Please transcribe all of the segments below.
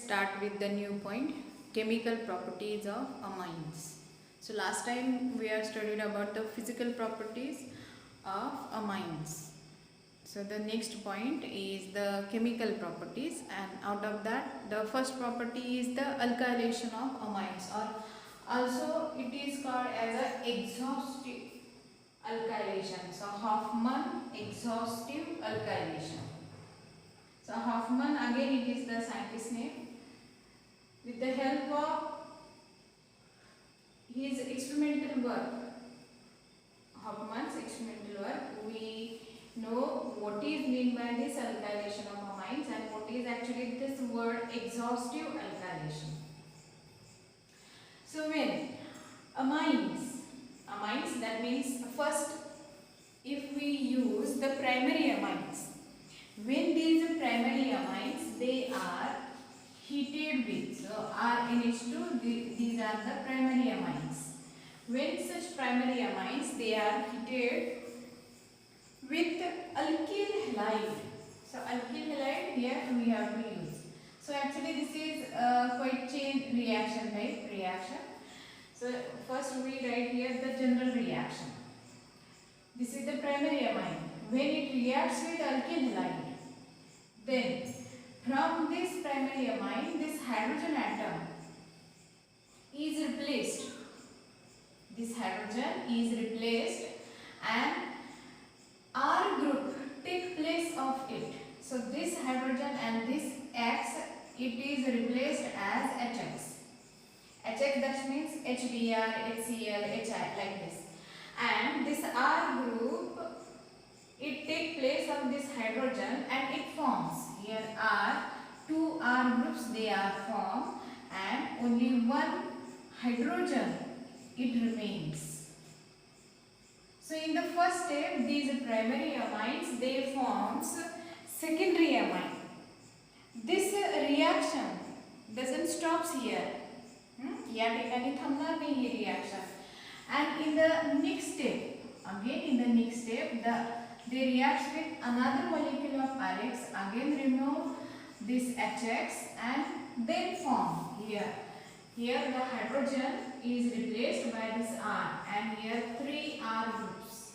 start with the new point, chemical properties of amines. So last time we have studied about the physical properties of amines. So the next point is the chemical properties, and out of that the first property is the alkylation of amines, or also it is called as a exhaustive alkylation. So Hoffman exhaustive alkylation. So Hoffman, again it is the scientist name. With the help of his experimental work, Hoffman's experimental work, we know what is meant by this alkylation of amines and what is actually this word exhaustive alkylation. So when amines, that means first if we use the primary amines, when these primary amines they are heated with, so RNH2, these are the primary amines. When such primary amines they are heated with alkyl halide, so alkyl halide here we have to use. So actually this is quite chain reaction type reaction. So first we write here the general reaction. This is the primary amine. When it reacts with alkyl halide, then from this primary amine, this hydrogen atom is replaced. This hydrogen is replaced and R group take place of it. So this hydrogen and this X, it is replaced as HX. HX, that means HBr, HCl, HI, like this. And this R group, it take place of this hydrogen and it forms. Here are two R groups, they are formed, and only one hydrogen it remains. So in the first step, these primary amines they forms secondary amine. This reaction doesn't stops here. या ठिकाणी थांबणार नाही ही reaction. And in the next step, again in the next step, they react with another molecule of RX, again remove this HX and then form here. Here the hydrogen is replaced by this R, and here 3 R groups.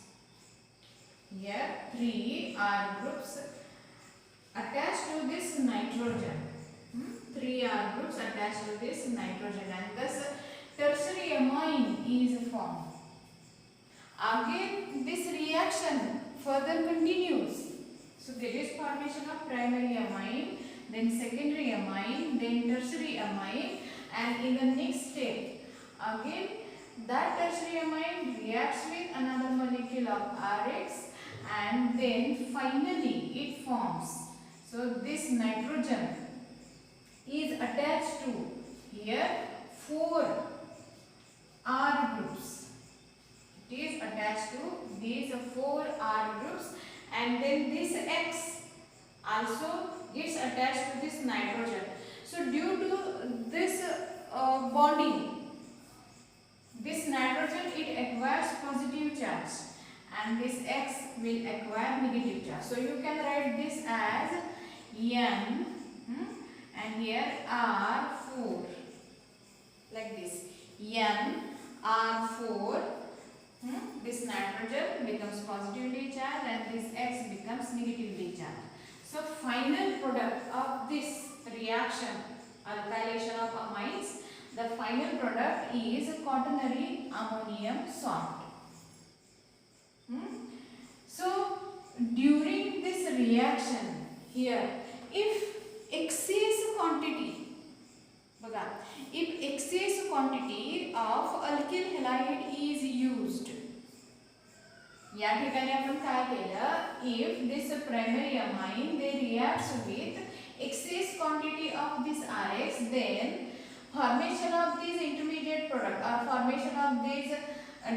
Here 3 R groups attached to this nitrogen. 3 R groups attached to this nitrogen, and thus tertiary amine is formed. Again this reaction further continues. So there is formation of primary amine, then secondary amine, then tertiary amine, and in the next step, again that tertiary amine reacts with another molecule of RX, and then finally it forms. So this nitrogen is attached to here 4 R groups. It is attached to these 4 R groups, and then this X also gets attached to this nitrogen. So due to this bonding, this nitrogen it acquires positive charge and this X will acquire negative charge. So you can write this as N and here R4, like this. N R4, this nitrogen becomes positively charged and this X becomes negatively charged. So final product of this reaction, alkylation of amines, the final product is quaternary ammonium salt. So during this reaction here, if excess quantity of alkyl halide is used, या ठिकाणी आपण काय केलं, if this primary amine they reacts with excess quantity of this RX, then formation of these intermediate product or formation of these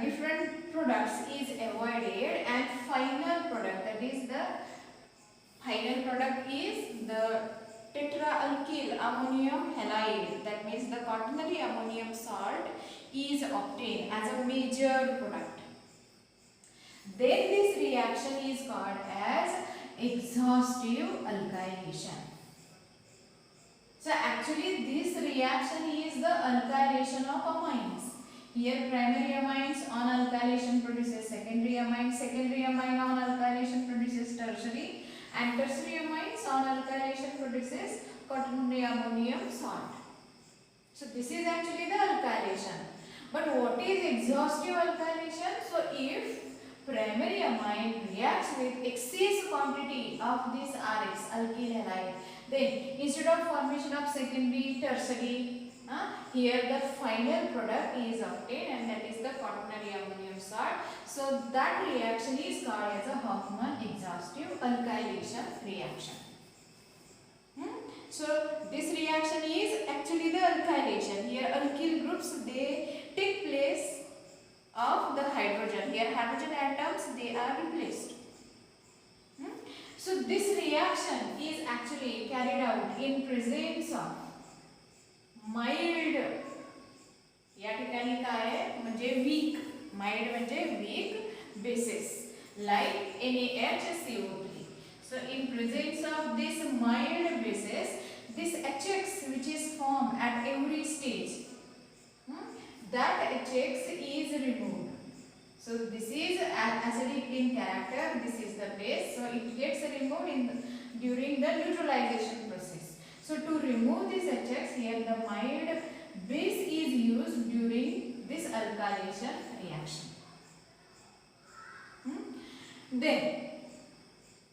different products is avoided, and final product, that is the final product is the tetraalkyl ammonium halide, that means the quaternary ammonium salt is obtained as a major product. Then this reaction is called as exhaustive alkylation. So actually this reaction is the alkylation of amines. Here primary amines on alkylation produces secondary amines, secondary amine on alkylation produces tertiary, and tertiary amines on alkylation produces quaternary ammonium salt. So this is actually the alkylation. But what is exhaustive alkylation? So if primary amine reacts with excess quantity of this RX, alkyl halide, then instead of formation of secondary, tertiary, here the final product is obtained, and that is the quaternary ammonium salt. So that reaction is called as a Hoffman exhaustive alkylation reaction. So this reaction is actually the alkylation. Here alkyl groups, they take place of the hydrogen. Here hydrogen atoms, they are replaced. So this reaction is actually carried out in presence of mild, या ठिकाणी काय आहे म्हणजे weak, mild म्हणजे weak bases like NaHCO3. So in presence of this mild bases, this HX which is formed at every stage, that HX is removed. So this is acidic in character, this is the base, so it gets removed during the neutralization process. So to remove this HX, here the mild base is used during this alkylation reaction. Then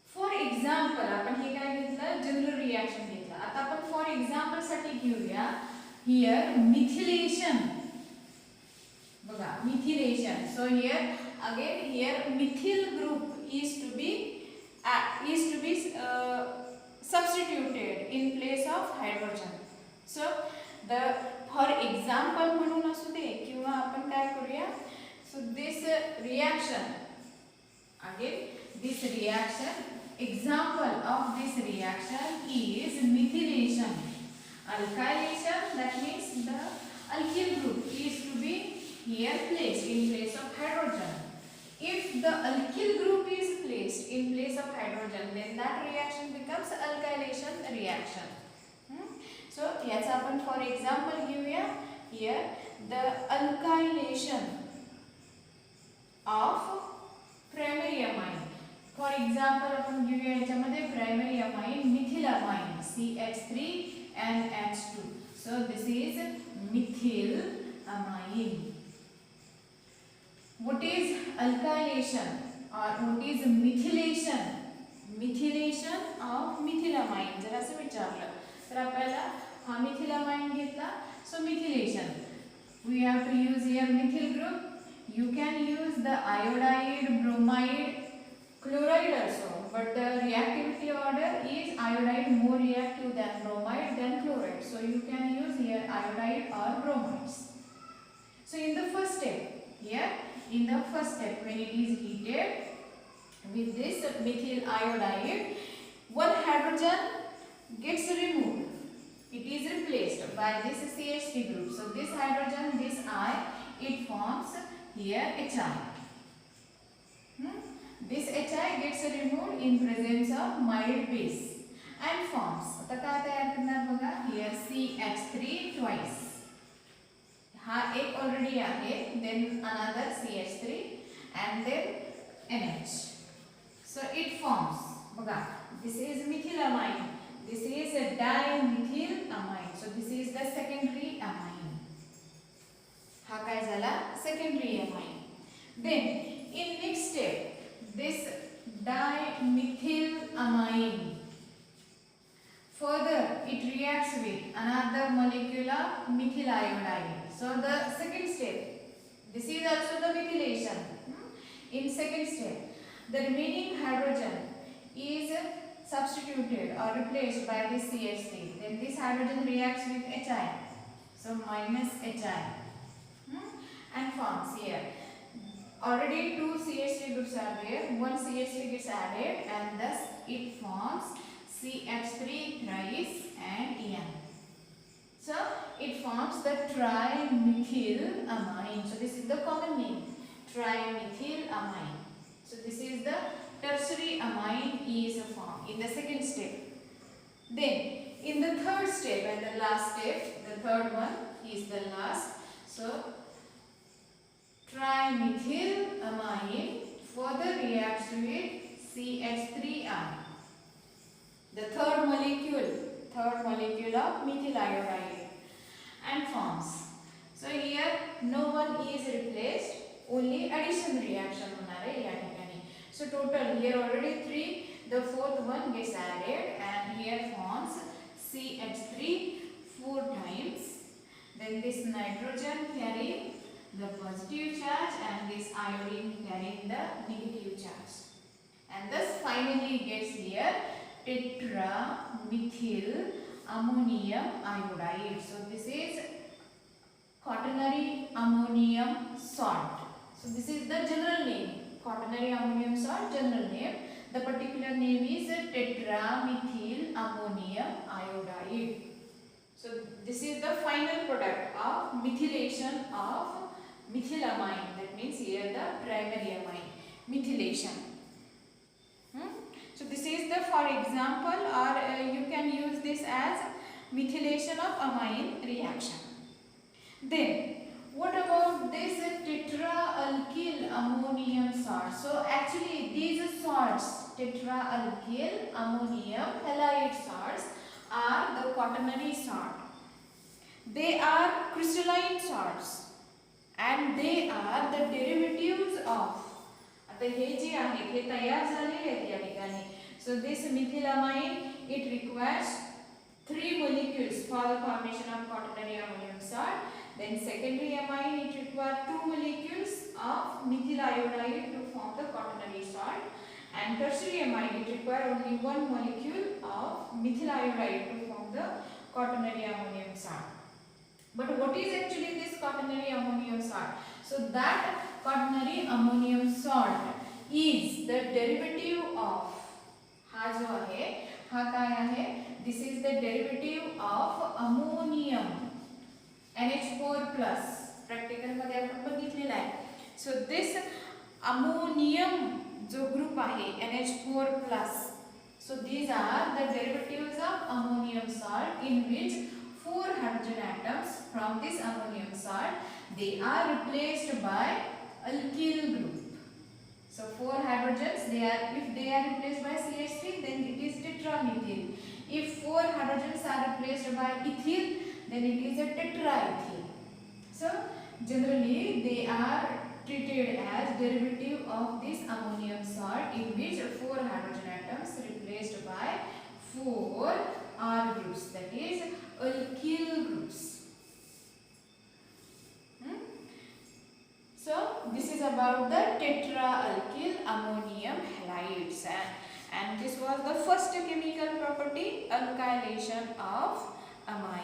for example, आपण हे काय घेतलं, general reaction घेतलं. आता आपण for example साठी घेऊया. Here methylation, बघा methylation. So here again here methyl group is to be substituted in place of hydrogen. So the for example म्हणून असू दे किंवा आपण काय करूया. So this reaction, again this reaction, example of this reaction is methylation. Alkylation, that means the alkyl group is to be here placed in place of hydrogen. If the alkyl group is placed in place of hydrogen, then that reaction becomes alkylation reaction. So याचा आपण for example घेऊया. Here the alkylation of primary amine. For example आपण घेऊया याच्यामध्ये primary amine methylamine CH3 and H2. So this is methylamine. What is alkylation or what is methylation? Methylation of methylamine. जर असं विचारलं तर आपल्याला हा methylamine घेतला. So methylation, we have to use here methyl group. You can use the iodide, bromide, chloride also, but the reactivity order is iodide more reactive than bromide than chloride. So you can use here iodide or bromides. So in the first step, here in the first step, when it is heated with this methyl iodide, one hydrogen gets removed. It is replaced by this CH3 group. So this hydrogen, this I, it forms here HI. This HI gets removed in presence of mild base and forms. आता काय तयार करणार बघा. Here CH3 twice. हा एक already आहे. Then another CH3 and then NH. So it forms. बघा. This is methylamine. This is a dimethylamine. So this is the secondary amine. हा काय झाला? Secondary amine. Then in next step, this dimethylamine, further it reacts with another molecule of methyl iodide. So the second step, this is also the methylation. In second step, the remaining hydrogen is substituted or replaced by this CH3. Then this hydrogen reacts with HI. So minus HI and forms here. Already two CH3 groups are there. One CH3 gets added and thus it forms CH3 thrice and En. So it forms the trimethylamine. So this is the common name, trimethylamine. So this is the tertiary amine is formed in the second step. Then in the third step and the last step, the third one is the last. So trimethylamine further reacts with CH3 ion, the third molecule of methyl iodide, and forms. So here no one is replaced, only addition reaction होणार आहे या ठिकाणी. So total here already 3, the fourth one gets added and here forms CH3 4 times. Then this nitrogen carrying the positive charge and this iodine carrying the negative charge. And thus finally gets here tetramethyl ammonium iodide. So this is quaternary ammonium salt. So this is the general name, quaternary ammonium salt, general name. The particular name is tetramethyl ammonium iodide. So this is the final product of methylation of methylamine. That means here the primary amine methylation. So this is the, for example, or you can use this as methylation of amine reaction. Then what about this tetraalkyl ammonium salt? So actually these salts, tetraalkyl ammonium halide salts, are the quaternary salt. They are crystalline salts and they are the derivatives of. आता हे जे आहे हे तयार झालेले आहेत या ठिकाणी. So this methylamine, it requires 3 molecules for the formation of quaternary ammonium salt. Then secondary amine, it requires 2 molecules of methyl iodide to form the quaternary salt. And tertiary amine, it requires only 1 molecule of methyl iodide to form the quaternary ammonium salt. But what is actually this quaternary ammonium salt? So that quaternary ammonium salt is the derivative of, हा जो आहे हा काय आहे, this is the derivative of ammonium NH4 plus. Practical मध्ये आपण बघितलेला आहे. So this ammonium जो ग्रुप आहे NH4 plus, so these are the derivatives of ammonium salt, in which 4 hydrogen atoms from this ammonium salt, they are replaced by alkyl group. So 4 hydrogens, if they are replaced by CH3, then it is tetramethyl. If 4 hydrogens are replaced by ethyl, then it is a tetraethyl. So generally they are treated as derivative of this ammonium salt, in which 4 hydrogen atoms replaced by 4 R groups, that is alkyl groups. So this is about the tetraalkyl ammonium halides, and this was the first chemical property, alkylation of amine.